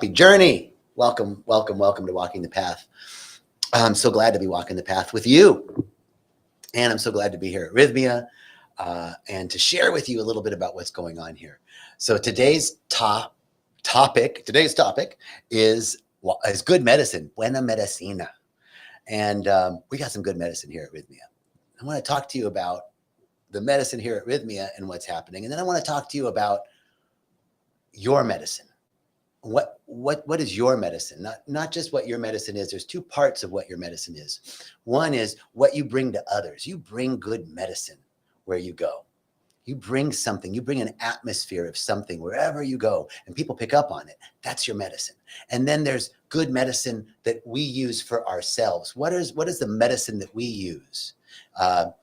Journey. Welcome, welcome, welcome to Walking the Path. I'm so glad to be walking the path with you. And I'm so glad to be here at Rythmia and to share with you a little bit about what's going on here. So today's topic is good medicine, buena medicina. And we got some good medicine here at Rythmia. I want to talk to you about the medicine here at Rythmia and what's happening. And then I want to talk to you about your medicine. What is your medicine? Not just what your medicine is. There's two parts of what your medicine is. One is what you bring to others. You bring good medicine where you go. You bring something. You bring an atmosphere of something wherever you go, and people pick up on it. That's your medicine. And then there's good medicine that we use for ourselves. What is the medicine that we use to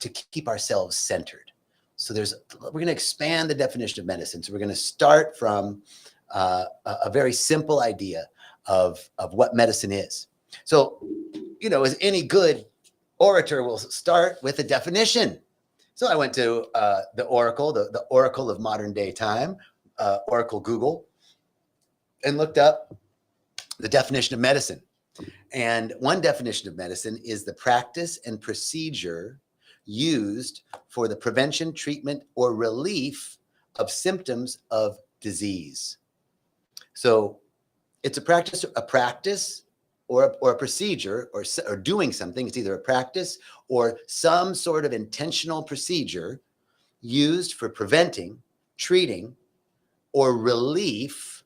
keep ourselves centered? So we're going to expand the definition of medicine. So we're going to start from a very simple idea of what medicine is. So, as any good orator will start with a definition. So I went to the Oracle, the Oracle of modern day time, Oracle Google, and looked up the definition of medicine. And one definition of medicine is the practice and procedure used for the prevention, treatment, or relief of symptoms of disease. So it's a practice or a procedure or doing something. It's either a practice or some sort of intentional procedure used for preventing, treating, or relief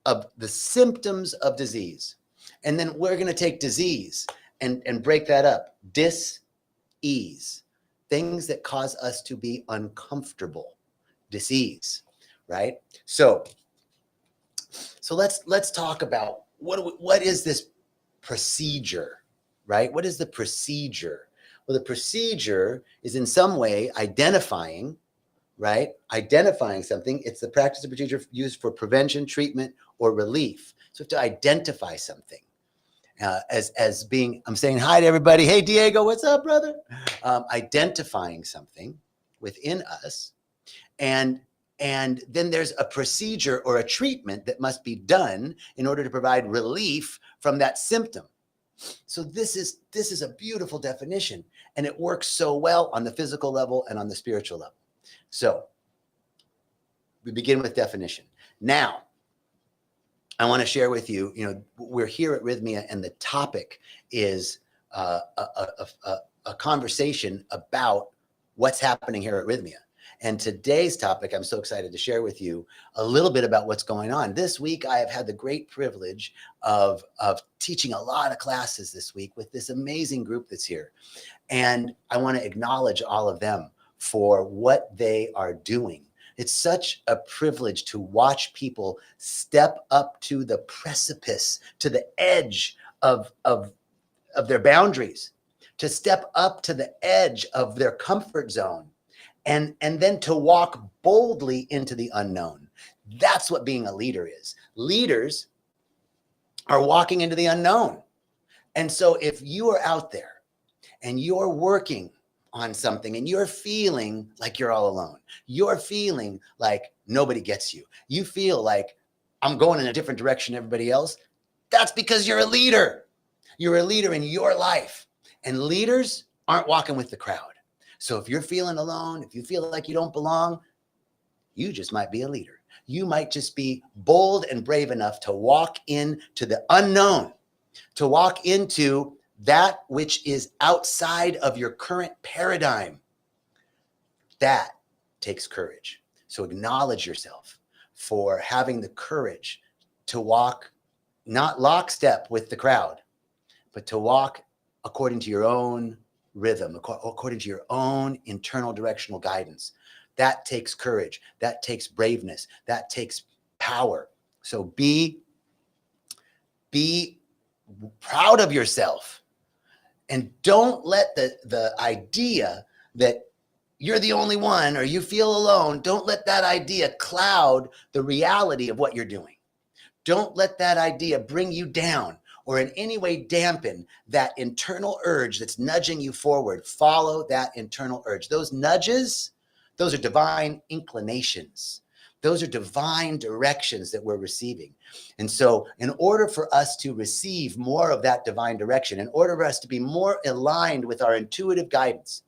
of the symptoms of disease. And then we're going to take disease and break that up. Dis-ease, things that cause us to be uncomfortable. Disease, right? So let's talk about what is this procedure, right? What is the procedure? Well, the procedure is in some way identifying, right? Identifying something. It's the practice or procedure used for prevention, treatment, or relief. So we have to identify something as being, I'm saying hi to everybody. Hey, Diego, what's up, brother? Identifying something within us. And then there's a procedure or a treatment that must be done in order to provide relief from that symptom. So this is a beautiful definition, and it works so well on the physical level and on the spiritual level. So we begin with definition. Now, I want to share with you, we're here at Rythmia, and the topic is a conversation about what's happening here at Rythmia. And today's topic, I'm so excited to share with you a little bit about what's going on. This week, I have had the great privilege of teaching a lot of classes this week with this amazing group that's here. And I want to acknowledge all of them for what they are doing. It's such a privilege to watch people step up to the precipice, to the edge of their boundaries, to step up to the edge of their comfort zone. And then to walk boldly into the unknown. That's what being a leader is. Leaders are walking into the unknown. And so if you are out there and you're working on something and you're feeling like you're all alone, you're feeling like nobody gets you, you feel like I'm going in a different direction than everybody else, that's because you're a leader. You're a leader in your life. And leaders aren't walking with the crowd. So if you're feeling alone, if you feel like you don't belong, you just might be a leader. You might just be bold and brave enough to walk into the unknown, to walk into that which is outside of your current paradigm. That takes courage. So acknowledge yourself for having the courage to walk not lockstep with the crowd, but to walk according to your own rhythm, according to your own internal directional guidance. That takes courage. That takes braveness. That takes power. So be proud of yourself, and don't let the idea that you're the only one or you feel alone, don't let that idea cloud the reality of what you're doing. Don't let that idea bring you down or in any way dampen that internal urge that's nudging you forward. Follow that internal urge. Those nudges, those are divine inclinations. Those are divine directions that we're receiving. And so in order for us to receive more of that divine direction, in order for us to be more aligned with our intuitive guidance,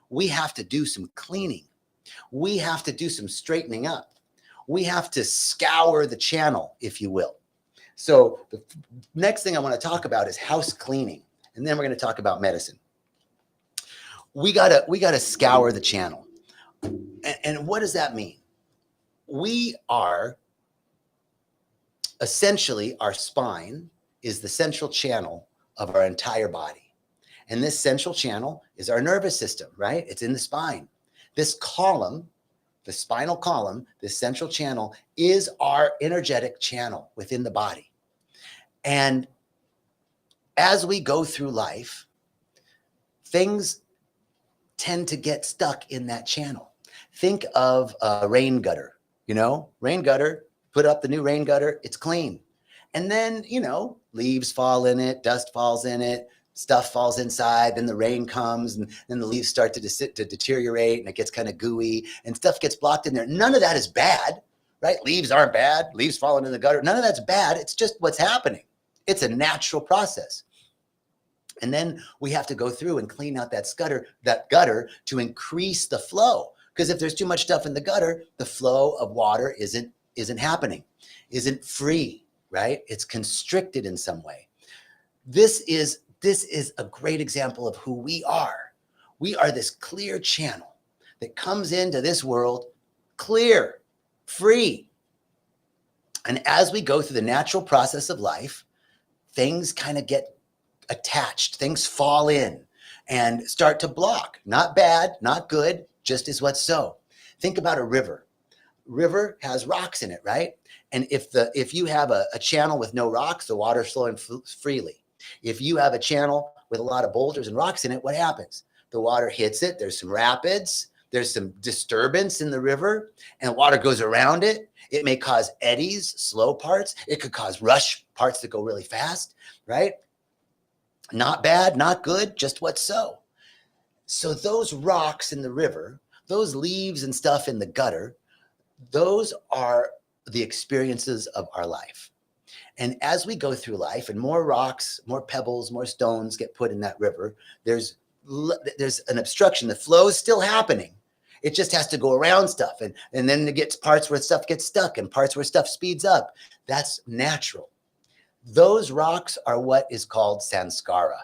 we have to do some cleaning. We have to do some straightening up. We have to scour the channel, if you will. So the next thing I want to talk about is house cleaning. And then we're going to talk about medicine. We gotta scour the channel. And what does that mean? We are essentially, our spine is the central channel of our entire body. And this central channel is our nervous system, right? It's in the spine. This column, the spinal column, this central channel is our energetic channel within the body. And as we go through life, things tend to get stuck in that channel. Think of a rain gutter, rain gutter, put up the new rain gutter, it's clean. And then, leaves fall in it, dust falls in it, stuff falls inside, then the rain comes and then the leaves start to deteriorate and it gets kind of gooey and stuff gets blocked in there. None of that is bad, right? Leaves aren't bad. Leaves falling in the gutter. None of that's bad. It's just what's happening. It's a natural process. And then we have to go through and clean out that gutter to increase the flow. Because if there's too much stuff in the gutter, the flow of water isn't happening, isn't free, right? It's constricted in some way. This is a great example of who we are. We are this clear channel that comes into this world clear, free. And as we go through the natural process of life, things kind of get attached, things fall in and start to block. Not bad, not good, just as what's so. Think about a river. River has rocks in it, right? And if you have a channel with no rocks, the water's flowing freely. If you have a channel with a lot of boulders and rocks in it, what happens? The water hits it, there's some rapids, there's some disturbance in the river, and water goes around it. It may cause eddies, slow parts. It could cause rush parts that go really fast, right? Not bad, not good, just what's so. So those rocks in the river, those leaves and stuff in the gutter, those are the experiences of our life. And as we go through life and more rocks, more pebbles, more stones get put in that river, there's an obstruction. The flow is still happening. It just has to go around stuff. And then it gets parts where stuff gets stuck and parts where stuff speeds up. That's natural. Those rocks are what is called samskara.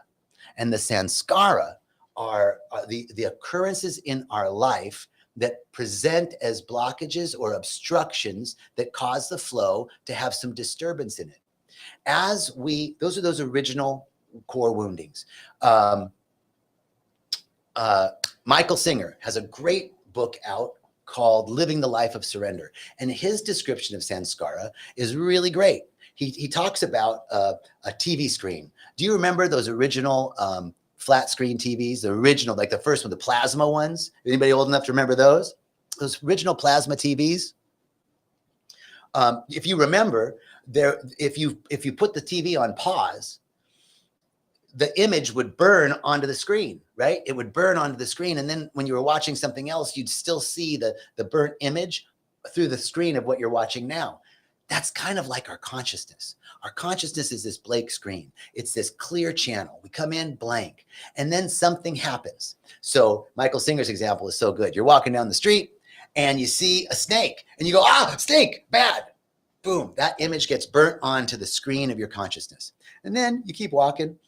And the samskara are the occurrences in our life that present as blockages or obstructions that cause the flow to have some disturbance in it. Those are those original core woundings. Michael Singer has a great book out called Living the Life of Surrender. And his description of samskara is really great. He talks about a TV screen. Do you remember those original flat screen TVs, the original, like the first one, the plasma ones? Anybody old enough to remember those? Those original plasma TVs? If you remember, if you put the TV on pause, the image would burn onto the screen, right? It would burn onto the screen. And then when you were watching something else, you'd still see the burnt image through the screen of what you're watching now. That's kind of like our consciousness. Our consciousness is this blank screen. It's this clear channel. We come in blank, and then something happens. So Michael Singer's example is so good. You're walking down the street, and you see a snake, and you go, snake, bad. Boom, that image gets burnt onto the screen of your consciousness. And then you keep walking,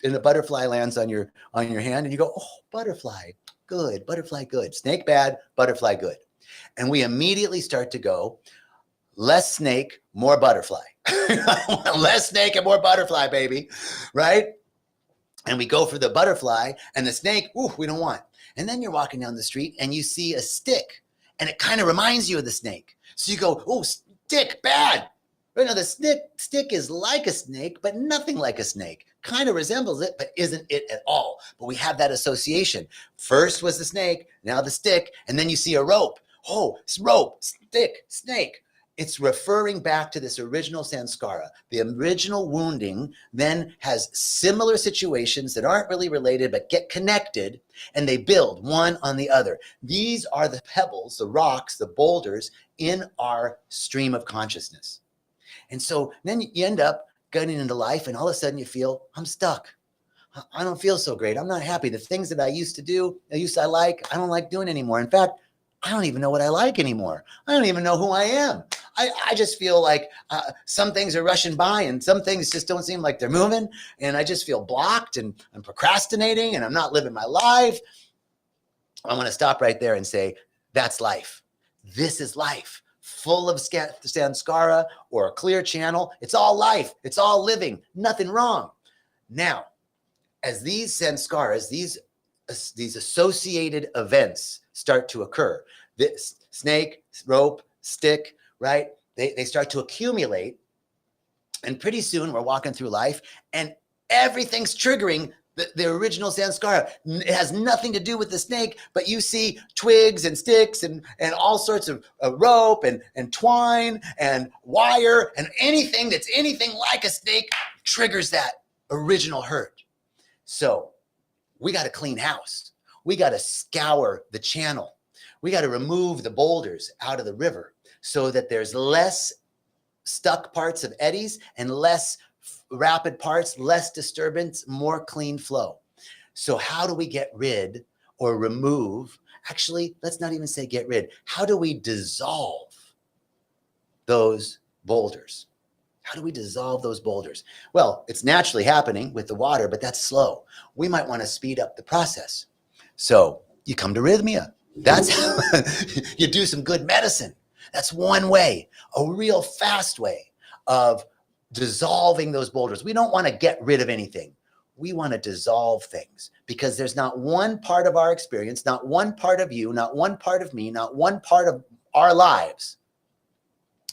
and a butterfly lands on your hand, and you go, butterfly, good, butterfly, good. Snake, bad, butterfly, good. And we immediately start to go, less snake, more butterfly. Less snake and more butterfly, baby, right? And we go for the butterfly, and the snake, we don't want. And then you're walking down the street, and you see a stick, and it kind of reminds you of the snake. So you go, stick, bad. Right now, the stick is like a snake, but nothing like a snake. Kind of resembles it, but isn't it at all. But we have that association. First was the snake, now the stick, and then you see a rope. Rope, stick, snake. It's referring back to this original samskara. The original wounding then has similar situations that aren't really related, but get connected, and they build one on the other. These are the pebbles, the rocks, the boulders in our stream of consciousness. And so then you end up getting into life, and all of a sudden you feel, I'm stuck. I don't feel so great. I'm not happy. The things that I used to do, I like, I don't like doing anymore. In fact, I don't even know what I like anymore. I don't even know who I am. I just feel like some things are rushing by and some things just don't seem like they're moving. And I just feel blocked and I'm procrastinating and I'm not living my life. I want to stop right there and say, that's life. This is life. Full of samskara or a clear channel. It's all life. It's all living. Nothing wrong. Now, as these samskaras, these associated events start to occur, this snake, rope, stick, right? They start to accumulate. And pretty soon we're walking through life and everything's triggering the original samskara. It has nothing to do with the snake, but you see twigs and sticks and all sorts of rope and twine and wire and anything that's anything like a snake triggers that original hurt. So we got to clean house. We got to scour the channel. We got to remove the boulders out of the river so that there's less stuck parts of eddies and less rapid parts, less disturbance, more clean flow. So how do we get rid or remove? Actually, let's not even say get rid. How do we dissolve those boulders? How do we dissolve those boulders? Well, it's naturally happening with the water, but that's slow. We might want to speed up the process. So you come to Rythmia. That's how you do some good medicine. That's one way, a real fast way of dissolving those boulders. We don't want to get rid of anything. We want to dissolve things because there's not one part of our experience, not one part of you, not one part of me, not one part of our lives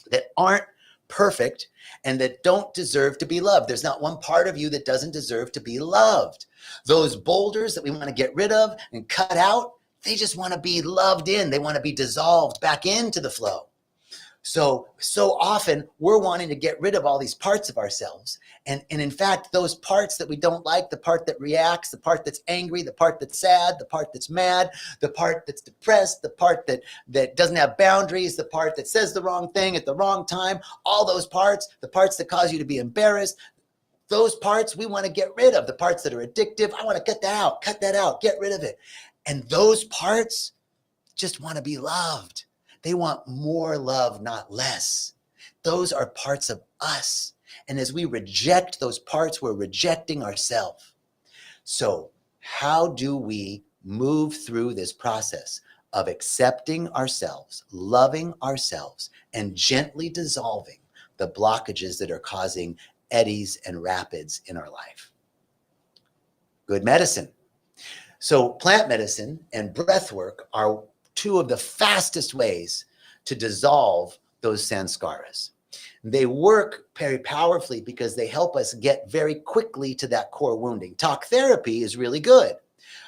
that aren't perfect and that don't deserve to be loved. There's not one part of you that doesn't deserve to be loved. Those boulders that we want to get rid of and cut out, they just want to be loved in. They want to be dissolved back into the flow. So often we're wanting to get rid of all these parts of ourselves. And in fact, those parts that we don't like, the part that reacts, the part that's angry, the part that's sad, the part that's mad, the part that's depressed, the part that doesn't have boundaries, the part that says the wrong thing at the wrong time, all those parts, the parts that cause you to be embarrassed, those parts we want to get rid of, the parts that are addictive. I want to cut that out, get rid of it. And those parts just want to be loved. They want more love, not less. Those are parts of us. And as we reject those parts, we're rejecting ourselves. So how do we move through this process of accepting ourselves, loving ourselves, and gently dissolving the blockages that are causing eddies and rapids in our life? Good medicine. So plant medicine and breath work are two of the fastest ways to dissolve those samskaras. They work very powerfully because they help us get very quickly to that core wounding. Talk therapy is really good,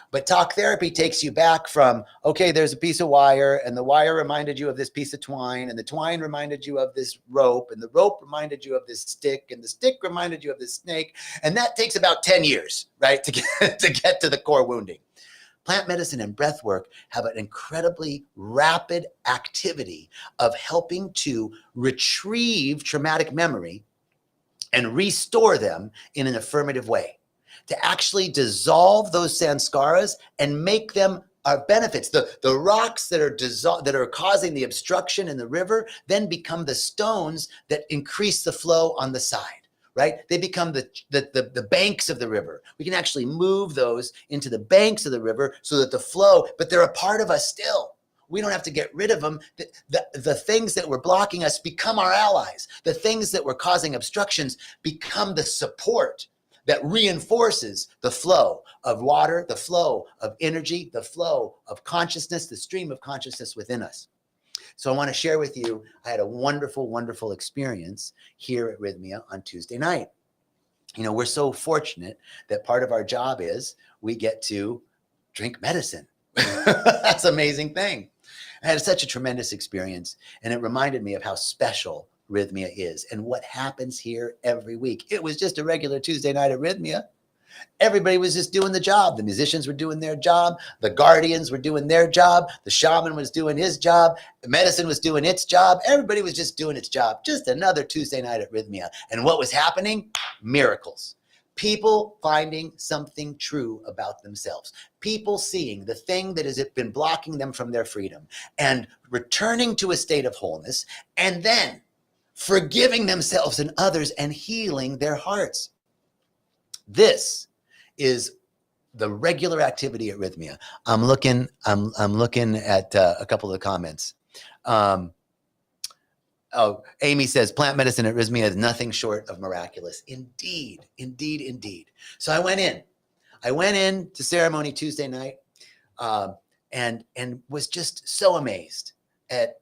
but talk therapy takes you back from, okay, there's a piece of wire and the wire reminded you of this piece of twine and the twine reminded you of this rope and the rope reminded you of this stick and the stick reminded you of this snake. And that takes about 10 years, right, to get to the core wounding. Plant medicine and breath work have an incredibly rapid activity of helping to retrieve traumatic memory and restore them in an affirmative way, to actually dissolve those samskaras and make them our benefits. The rocks that are causing the obstruction in the river then become the stones that increase the flow on the side. Right? They become the banks of the river. We can actually move those into the banks of the river so that the flow, but they're a part of us still. We don't have to get rid of them. The things that were blocking us become our allies. The things that were causing obstructions become the support that reinforces the flow of water, the flow of energy, the flow of consciousness, the stream of consciousness within us. So I want to share with you, I had a wonderful, wonderful experience here at Rythmia on Tuesday night. You know, we're so fortunate that part of our job is we get to drink medicine. That's an amazing thing. I had such a tremendous experience, and it reminded me of how special Rythmia is and what happens here every week. It was just a regular Tuesday night at Rythmia, Everybody was just doing the job. The musicians were doing their job. The guardians were doing their job. The shaman was doing his job. The medicine was doing its job. Everybody was just doing its job. Just another Tuesday night at Rythmia. And what was happening? Miracles. People finding something true about themselves. People seeing the thing that has been blocking them from their freedom and returning to a state of wholeness, and then forgiving themselves and others and healing their hearts. This is the regular activity at Rythmia. I'm looking at a couple of the comments. Amy says plant medicine at Rythmia is nothing short of miraculous. Indeed, indeed, indeed. So I went in to ceremony Tuesday night, and was just so amazed at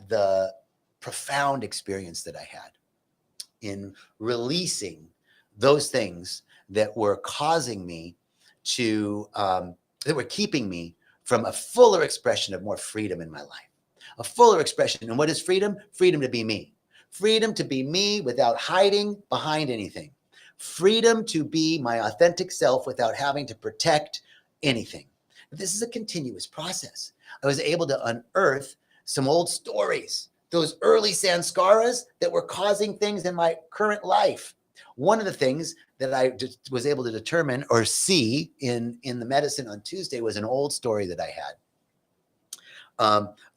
the profound experience that I had in releasing those things that were causing me to, that were keeping me from a fuller expression of more freedom in my life. A fuller expression. And what is freedom? Freedom to be me. Freedom to be me without hiding behind anything. Freedom to be my authentic self without having to protect anything. This is a continuous process. I was able to unearth some old stories, those early sanskaras that were causing things in my current life. One of the things that I just was able to determine or see in the medicine on Tuesday was an old story that I had.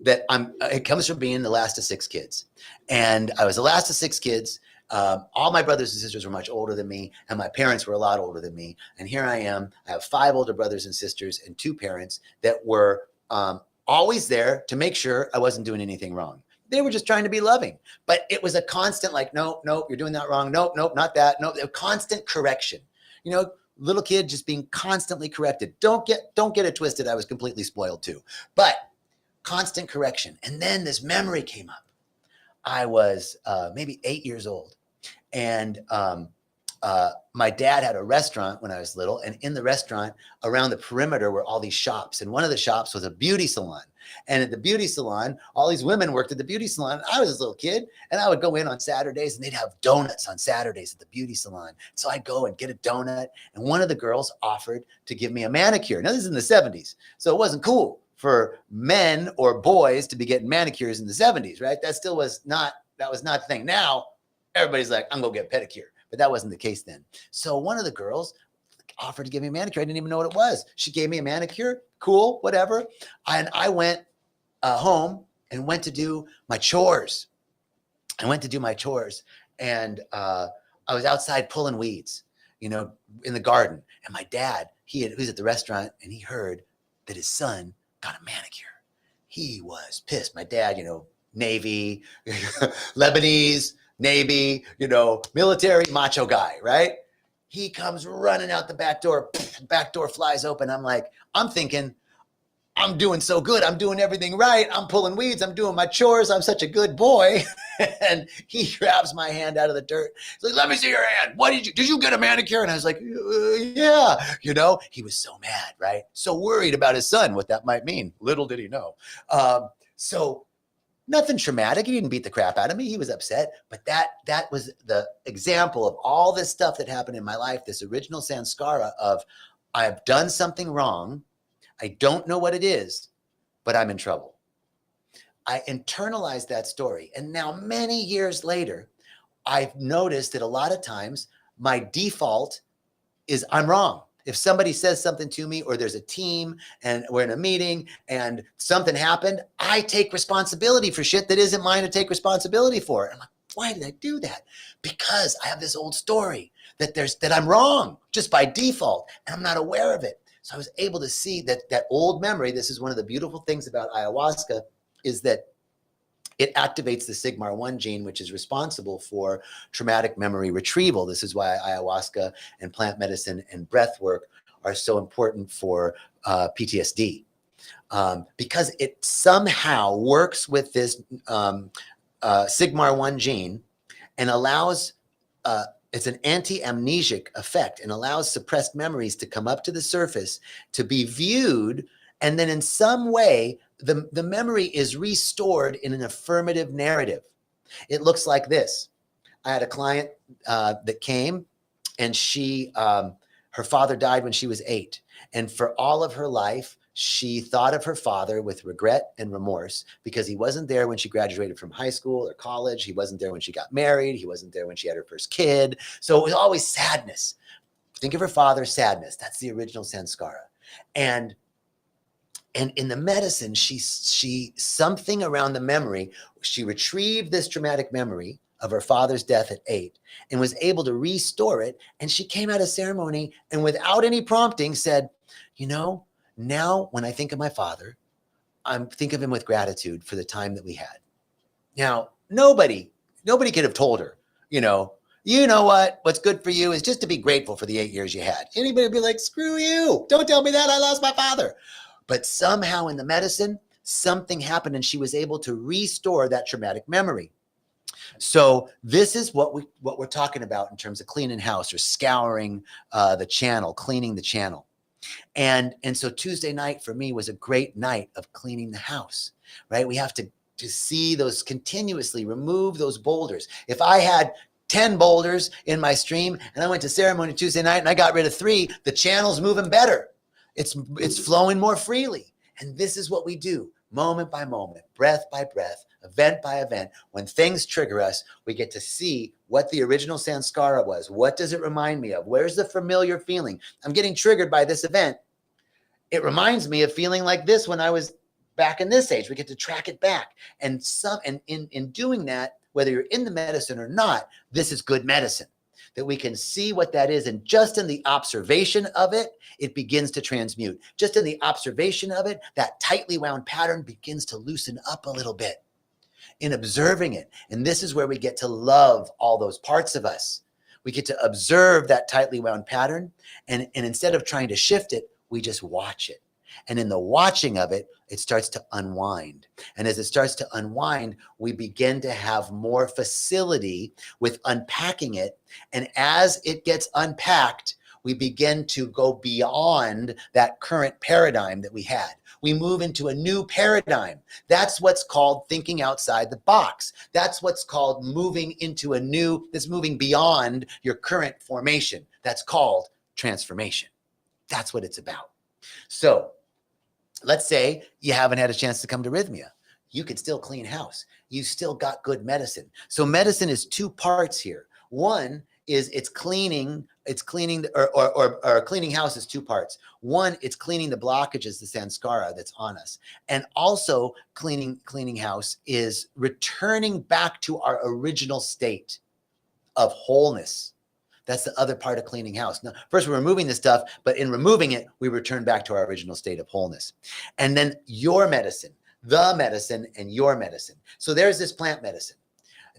It comes from being the last of 6 kids. And I was the last of 6 kids. All my brothers and sisters were much older than me, and my parents were a lot older than me. And here I am. I have 5 older brothers and sisters and 2 parents that were always there to make sure I wasn't doing anything wrong. They were just trying to be loving. But it was a constant like, nope, you're doing that wrong. Nope, not that. Nope, a constant correction. You know, little kid just being constantly corrected. Don't get it twisted. I was completely spoiled too. But constant correction. And then this memory came up. I was maybe 8 years old. And my dad had a restaurant when I was little. And in the restaurant, around the perimeter were all these shops. And one of the shops was a beauty salon. And at the beauty salon, all these women worked at the beauty salon. I was this little kid, and I would go in on Saturdays, and they'd have donuts on Saturdays at the beauty salon. So I'd go and get a donut. And one of the girls offered to give me a manicure. Now, this is in the 70s. So it wasn't cool for men or boys to be getting manicures in the 70s, right? That was not the thing. Now, everybody's like, I'm going to get a pedicure. But that wasn't the case then. So one of the girls offered to give me a manicure. I didn't even know what it was. She gave me a manicure. Cool, whatever. And I went home and went to do my chores. And I was outside pulling weeds, in the garden. And my dad, he was at the restaurant, and he heard that his son got a manicure. He was pissed. My dad, Navy, Lebanese, Navy, military, macho guy, right? He comes running out the back door. Back door flies open. I'm thinking, I'm doing so good. I'm doing everything right. I'm pulling weeds. I'm doing my chores. I'm such a good boy. And he grabs my hand out of the dirt. He's like, let me see your hand. Did you get a manicure? And I was like, yeah. He was so mad, right? So worried about his son, what that might mean. Little did he know. So nothing traumatic. He didn't beat the crap out of me. He was upset. But that was the example of all this stuff that happened in my life, this original sanskara of I've done something wrong. I don't know what it is, but I'm in trouble. I internalized that story. And now many years later, I've noticed that a lot of times my default is I'm wrong. If somebody says something to me, or there's a team and we're in a meeting and something happened, I take responsibility for shit that isn't mine to take responsibility for. And I'm like, why did I do that? Because I have this old story that I'm wrong just by default, and I'm not aware of it. So I was able to see that old memory. This is one of the beautiful things about ayahuasca, is that it activates the sigma-1 gene, which is responsible for traumatic memory retrieval. This is why ayahuasca and plant medicine and breath work are so important for PTSD, because it somehow works with this sigma-1 gene and allows it's an anti-amnesic effect and allows suppressed memories to come up to the surface, to be viewed, and then in some way, the memory is restored in an affirmative narrative. It looks like this. I had a client that came, and she Her father died when she was 8. And for all of her life, she thought of her father with regret and remorse because he wasn't there when she graduated from high school or college. He wasn't there when she got married. He wasn't there when she had her first kid. So it was always sadness. Think of her father, sadness. That's the original sanskara. And in the medicine, she something around the memory, she retrieved this traumatic memory of her father's death at 8 and was able to restore it. And she came out of ceremony and without any prompting said, you know, now when I think of my father, I think of him with gratitude for the time that we had. Now, nobody could have told her, you know what, what's good for you is just to be grateful for the 8 years you had. Anybody would be like, screw you. Don't tell me that. I lost my father. But somehow in the medicine, something happened and she was able to restore that traumatic memory. So this is what we're talking about in terms of cleaning house or scouring the channel, cleaning the channel. And so Tuesday night for me was a great night of cleaning the house, right? We have to see those continuously, remove those boulders. If I had 10 boulders in my stream and I went to ceremony Tuesday night and I got rid of 3, the channel's moving better. It's flowing more freely. And this is what we do moment by moment, breath by breath, event by event. When things trigger us, we get to see what the original sanskara was. What does it remind me of? Where's the familiar feeling? I'm getting triggered by this event. It reminds me of feeling like this when I was back in this age. We get to track it back. And in doing that, whether you're in the medicine or not, this is good medicine. That we can see what that is. And just in the observation of it, it begins to transmute. Just in the observation of it, that tightly wound pattern begins to loosen up a little bit in observing it. And this is where we get to love all those parts of us. We get to observe that tightly wound pattern. And instead of trying to shift it, we just watch it. And in the watching of it, it starts to unwind. And as it starts to unwind, we begin to have more facility with unpacking it. And as it gets unpacked, we begin to go beyond that current paradigm that we had. We move into a new paradigm. That's what's called thinking outside the box. That's what's called moving into that's moving beyond your current formation. That's called transformation. That's what it's about. So let's say you haven't had a chance to come to Rythmia. You can still clean house. You still got good medicine. So medicine is 2 parts here. One is cleaning house is 2 parts. One, it's cleaning the blockages, the sanskara that's on us. And also cleaning house is returning back to our original state of wholeness. That's the other part of cleaning house. Now, first, we're removing this stuff, but in removing it, we return back to our original state of wholeness. And then your medicine, the medicine, and your medicine. So there's this plant medicine.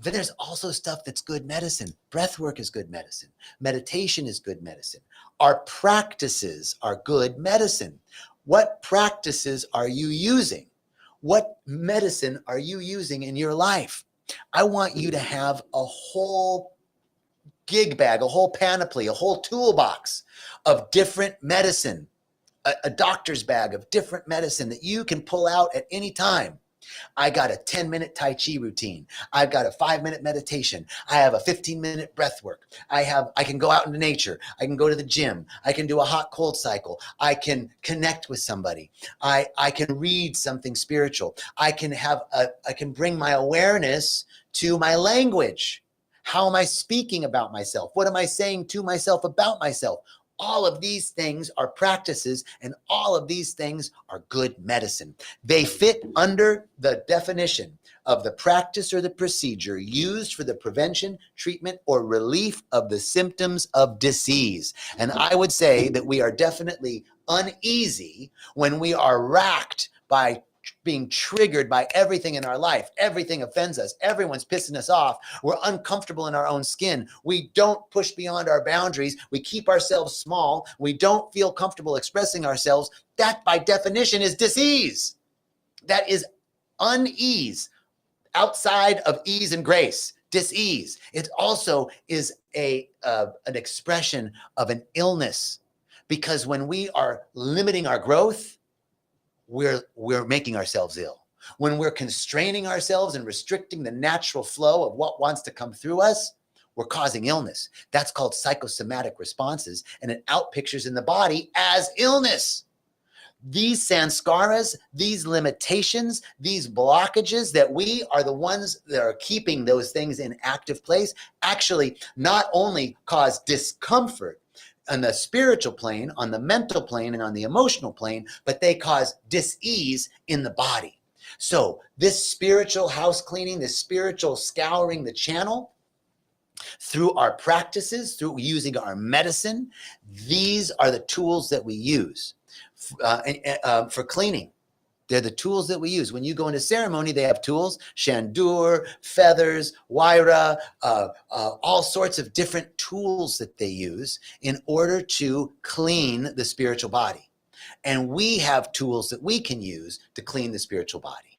Then there's also stuff that's good medicine. Breath work is good medicine. Meditation is good medicine. Our practices are good medicine. What practices are you using? What medicine are you using in your life? I want you to have a whole gig bag, a whole panoply, a whole toolbox of different medicine, a doctor's bag of different medicine that you can pull out at any time. I got a 10-minute Tai Chi routine. I've got a 5-minute meditation. I have a 15-minute breath work. I can go out into nature. I can go to the gym. I can do a hot cold cycle. I can connect with somebody. I can read something spiritual. I can bring my awareness to my language. How am I speaking about myself? What am I saying to myself about myself? All of these things are practices, and all of these things are good medicine. They fit under the definition of the practice or the procedure used for the prevention, treatment, or relief of the symptoms of disease. And I would say that we are definitely uneasy when we are racked by being triggered by everything in our life. Everything offends us. Everyone's pissing us off. We're uncomfortable in our own skin. We don't push beyond our boundaries. We keep ourselves small. We don't feel comfortable expressing ourselves. That, by definition, is disease. That is unease outside of ease and grace. Dis-ease. It also is an expression of an illness, because when we are limiting our growth, we're making ourselves ill. When we're constraining ourselves and restricting the natural flow of what wants to come through us, we're causing illness. That's called psychosomatic responses, and it outpictures in the body as illness. These sanskaras, these limitations, these blockages that we are the ones that are keeping those things in active place actually not only cause discomfort on the spiritual plane, on the mental plane, and on the emotional plane, but they cause dis-ease in the body. So this spiritual house cleaning, this spiritual scouring the channel, through our practices, through using our medicine, these are the tools that we use for cleaning. They're the tools that we use. When you go into ceremony, they have tools, shandur, feathers, waira, all sorts of different tools that they use in order to clean the spiritual body. And we have tools that we can use to clean the spiritual body.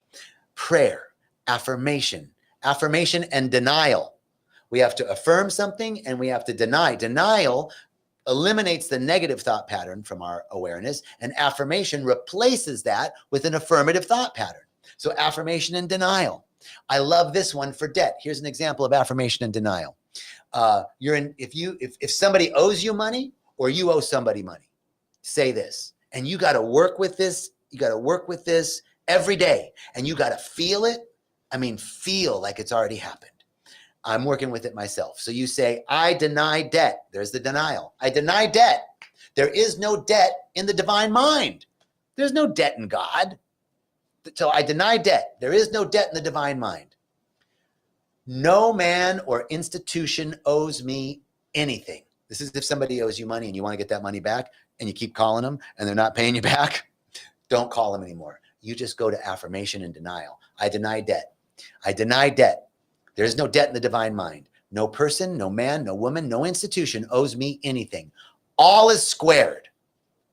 Prayer, affirmation and denial. We have to affirm something and we have to deny. Denial eliminates the negative thought pattern from our awareness, and affirmation replaces that with an affirmative thought pattern. So affirmation and denial. I love this one for debt. Here's an example of affirmation and denial. If somebody owes you money or you owe somebody money, say this, and you got to work with this. You got to work with this every day, and you got to feel it. I mean, feel like it's already happened. I'm working with it myself. So you say, I deny debt. There's the denial. I deny debt. There is no debt in the divine mind. There's no debt in God. So I deny debt. There is no debt in the divine mind. No man or institution owes me anything. This is if somebody owes you money and you want to get that money back and you keep calling them and they're not paying you back. Don't call them anymore. You just go to affirmation and denial. I deny debt. I deny debt. There is no debt in the divine mind. No person, no man, no woman, no institution owes me anything. All is squared.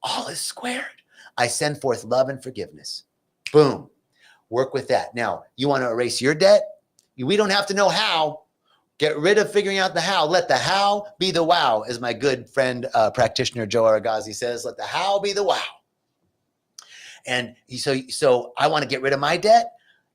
All is squared. I send forth love and forgiveness. Boom. Work with that. Now, you want to erase your debt? We don't have to know how. Get rid of figuring out the how. Let the how be the wow, as my good friend, practitioner Joe Aragazi says. Let the how be the wow. And so I want to get rid of my debt.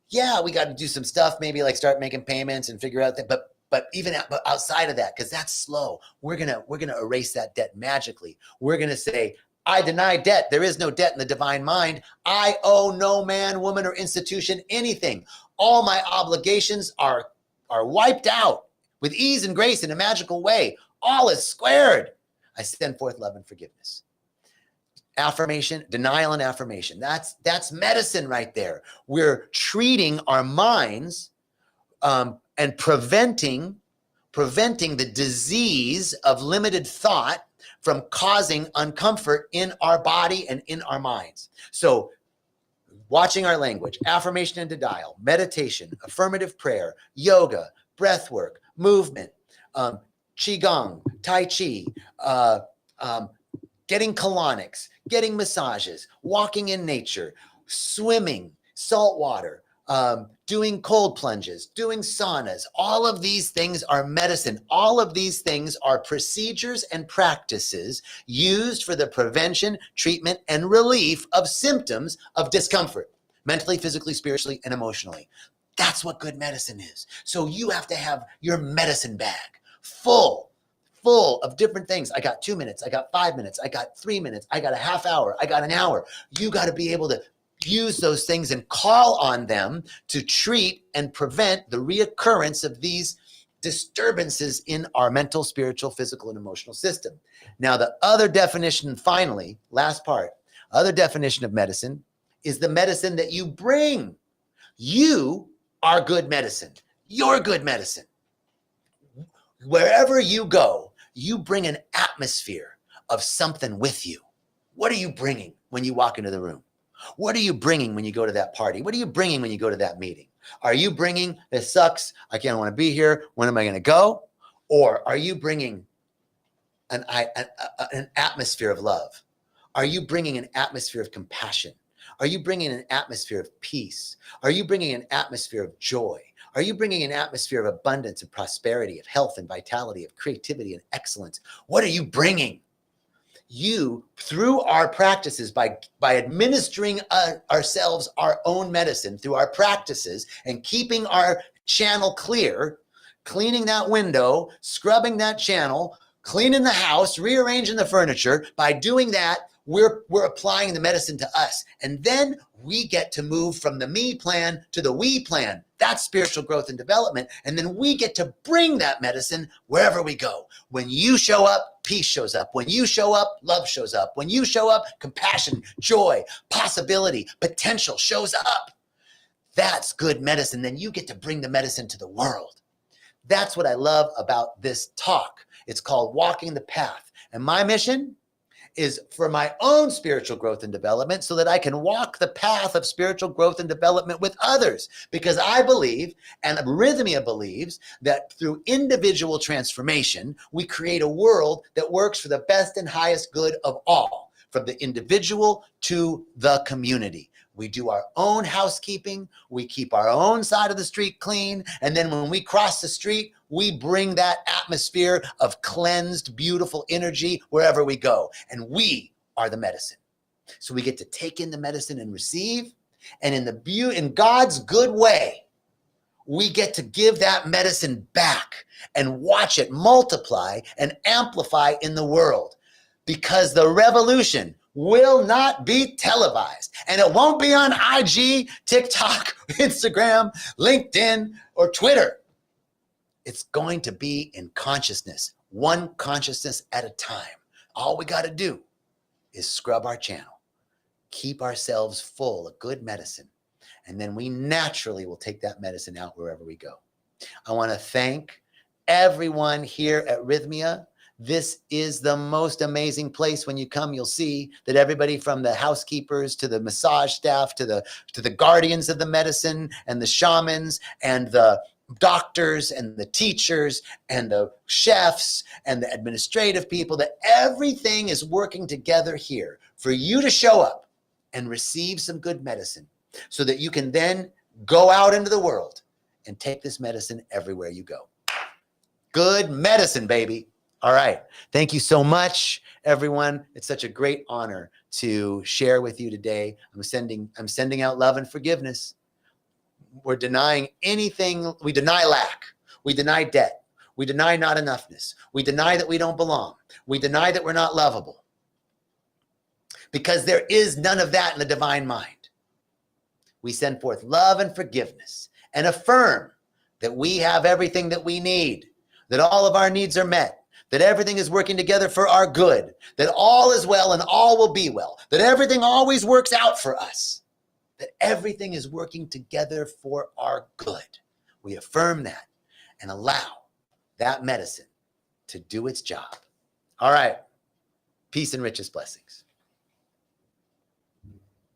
Yeah, we got to do some stuff, maybe like start making payments and figure out that, but even outside of that, because that's slow, we're gonna erase that debt magically. We're gonna say, I deny debt. There is no debt in the divine mind. I owe no man, woman, or institution anything. All my obligations are wiped out with ease and grace in a magical way. All is squared. I send forth love and forgiveness. Affirmation, denial and affirmation. That's medicine right there. We're treating our minds and preventing the disease of limited thought from causing uncomfort in our body and in our minds. So watching our language, affirmation and denial, meditation, affirmative prayer, yoga, breath work, movement, qigong, tai chi, getting colonics, getting massages, walking in nature, swimming, salt water, doing cold plunges, doing saunas. All of these things are medicine. All of these things are procedures and practices used for the prevention, treatment, and relief of symptoms of discomfort, mentally, physically, spiritually, and emotionally. That's what good medicine is. So you have to have your medicine bag full of different things. I got 2 minutes. I got 5 minutes. I got 3 minutes. I got a half hour. I got an hour. You got to be able to use those things and call on them to treat and prevent the reoccurrence of these disturbances in our mental, spiritual, physical, and emotional system. Now, the other definition, finally, last part, other definition of medicine is the medicine that you bring. You are good medicine. You're good medicine. Wherever you go, you bring an atmosphere of something with you. What are you bringing when you walk into the room? What are you bringing when you go to that party? What are you bringing when you go to that meeting? Are you bringing, this sucks, I can't want to be here, when am I going to go? Or are you bringing an atmosphere of love? Are you bringing an atmosphere of compassion? Are you bringing an atmosphere of peace? Are you bringing an atmosphere of joy? Are you bringing an atmosphere of abundance and prosperity, of health and vitality, of creativity and excellence? What are you bringing? You, through our practices, by administering ourselves our own medicine, through our practices and keeping our channel clear, cleaning that window, scrubbing that channel, cleaning the house, rearranging the furniture. By doing that, we're applying the medicine to us. And then we get to move from the me plan to the we plan. That's spiritual growth and development. And then we get to bring that medicine wherever we go. When you show up, peace shows up. When you show up, love shows up. When you show up, compassion, joy, possibility, potential shows up. That's good medicine. Then you get to bring the medicine to the world. That's what I love about this talk. It's called Walking the Path. And my mission is for my own spiritual growth and development so that I can walk the path of spiritual growth and development with others. Because I believe, and Rythmia believes, that through individual transformation, we create a world that works for the best and highest good of all, from the individual to the community. We do our own housekeeping, we keep our own side of the street clean, and then when we cross the street, we bring that atmosphere of cleansed, beautiful energy wherever we go. And we are the medicine. So we get to take in the medicine and receive, and in God's good way, we get to give that medicine back and watch it multiply and amplify in the world. Because the revolution will not be televised, and it won't be on IG, TikTok, Instagram, LinkedIn, or Twitter. It's going to be in consciousness, one consciousness at a time. All we got to do is scrub our channel, keep ourselves full of good medicine, and then we naturally will take that medicine out wherever we go. I want to thank everyone here at Rythmia. This is the most amazing place. When you come, you'll see that everybody from the housekeepers to the massage staff to the guardians of the medicine and the shamans and the doctors and the teachers and the chefs and the administrative people, that everything is working together here for you to show up and receive some good medicine so that you can then go out into the world and take this medicine everywhere you go. Good medicine, baby. All right. Thank you so much, everyone. It's such a great honor to share with you today. I'm sending out love and forgiveness. We're denying anything. We deny lack. We deny debt. We deny not enoughness. We deny that we don't belong. We deny that we're not lovable. Because there is none of that in the divine mind. We send forth love and forgiveness and affirm that we have everything that we need, that all of our needs are met, that everything is working together for our good, that all is well and all will be well, that everything always works out for us, that everything is working together for our good. We affirm that and allow that medicine to do its job. All right. Peace and richest blessings.